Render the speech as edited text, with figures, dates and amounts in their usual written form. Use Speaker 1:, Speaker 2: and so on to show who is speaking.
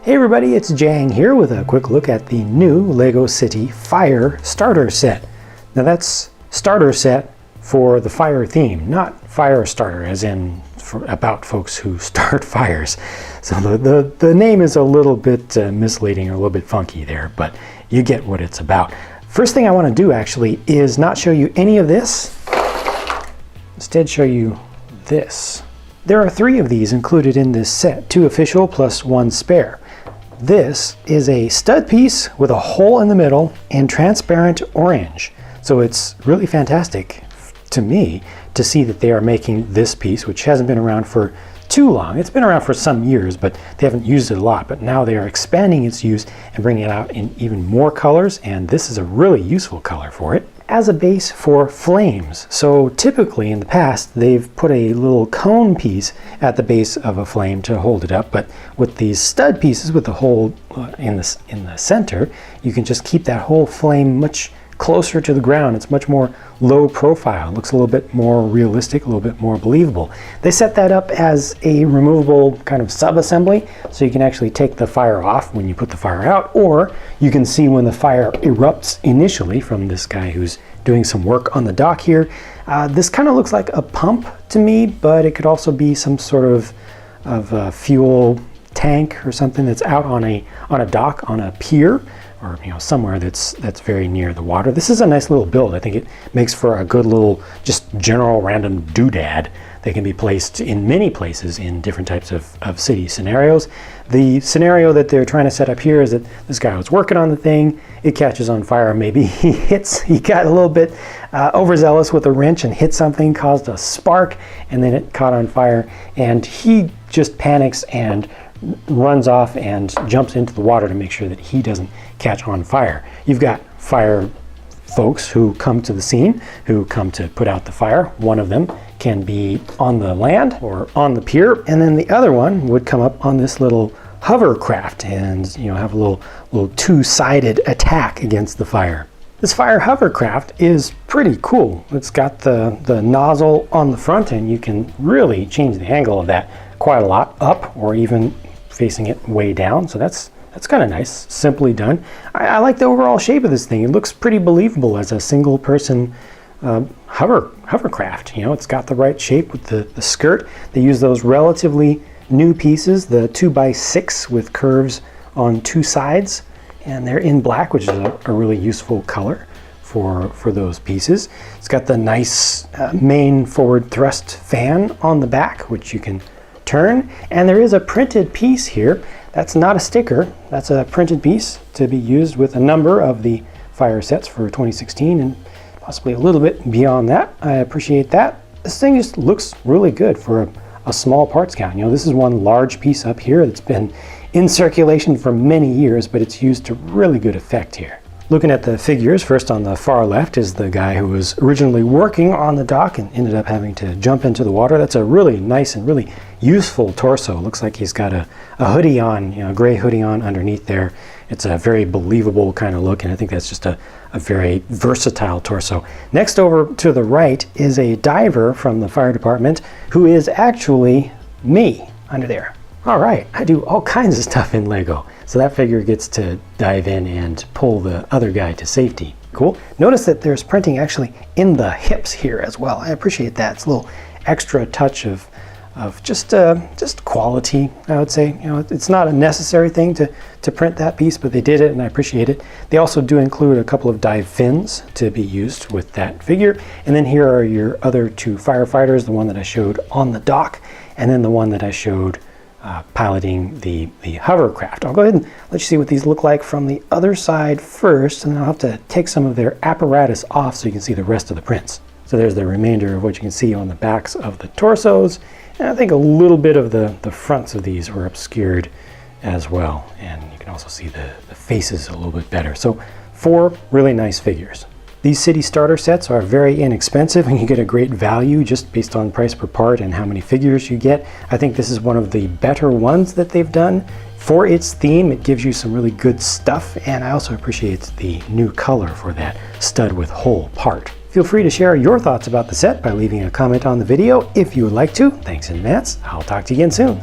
Speaker 1: Hey everybody, it's Jang here with a quick look at the new LEGO City Fire Starter Set. Now that's starter set for the fire theme, not fire starter as in about folks who start fires. So the name is a little bit misleading or a little bit funky there, but you get what it's about. First thing I want to do actually is not show you any of this, instead show you this. There are 3 of these included in this set, 2 official plus 1 spare. This is a stud piece with a hole in the middle and transparent orange. So it's really fantastic to me to see that they are making this piece, which hasn't been around for too long. It's been around for some years, but they haven't used it a lot. But now they are expanding its use and bringing it out in even more colors, and this is a really useful color for it, as a base for flames. So typically in the past they've put a little cone piece at the base of a flame to hold it up, but with these stud pieces with the hole in the center, you can just keep that whole flame much closer to the ground. It's much more low profile. It looks a little bit more realistic, a little bit more believable. They set that up as a removable kind of sub-assembly, so you can actually take the fire off when you put the fire out, or you can see when the fire erupts initially from this guy who's doing some work on the dock here. This kind of looks like a pump to me, but it could also be some sort of fuel tank or something that's out on a dock on a pier, or somewhere that's very near the water. This is a nice little build. I think it makes for a good little just general random doodad that can be placed in many places in different types of city scenarios. The scenario that they're trying to set up here is that this guy was working on the thing, it catches on fire, maybe he got a little bit overzealous with a wrench and hit something, caused a spark, and then it caught on fire, and he just panics and runs off and jumps into the water to make sure that he doesn't catch on fire. You've got fire folks who come to the scene, who come to put out the fire. One of them can be on the land or on the pier, and then the other one would come up on this little hovercraft and have a little two-sided attack against the fire. This fire hovercraft is pretty cool. It's got the nozzle on the front, and you can really change the angle of that quite a lot, up or even facing it way down. So that's kind of nice, simply done. I like the overall shape of this thing. It looks pretty believable as a single person hovercraft. It's got the right shape with the skirt. They use those relatively new pieces, the 2x6 with curves on 2 sides, and they're in black, which is a really useful color for those pieces. It's got the nice main forward thrust fan on the back, which you can turn, and there is a printed piece here. That's not a sticker, that's a printed piece to be used with a number of the fire sets for 2016 and possibly a little bit beyond that. I appreciate that. This thing just looks really good for a small parts count. This is one large piece up here that's been in circulation for many years, but it's used to really good effect here. Looking at the figures, first on the far left is the guy who was originally working on the dock and ended up having to jump into the water. That's a really nice and really useful torso. Looks like he's got a hoodie on, a gray hoodie on underneath there. It's a very believable kind of look, and I think that's just a very versatile torso. Next over to the right is a diver from the fire department who is actually me under there. All right, I do all kinds of stuff in LEGO. So that figure gets to dive in and pull the other guy to safety. Cool. Notice that there's printing actually in the hips here as well. I appreciate that. It's a little extra touch of just quality, I would say. It's not a necessary thing to print that piece, but they did it and I appreciate it. They also do include a couple of dive fins to be used with that figure. And then here are your other 2 firefighters, the one that I showed on the dock, and then the one that I showed piloting the hovercraft. I'll go ahead and let you see what these look like from the other side first, and then I'll have to take some of their apparatus off so you can see the rest of the prints. So there's the remainder of what you can see on the backs of the torsos, and I think a little bit of the fronts of these were obscured as well, and you can also see the faces a little bit better. So 4 really nice figures. These city starter sets are very inexpensive and you get a great value just based on price per part and how many figures you get. I think this is one of the better ones that they've done. For its theme, it gives you some really good stuff, and I also appreciate the new color for that stud with hole part. Feel free to share your thoughts about the set by leaving a comment on the video if you would like to. Thanks in advance. I'll talk to you again soon.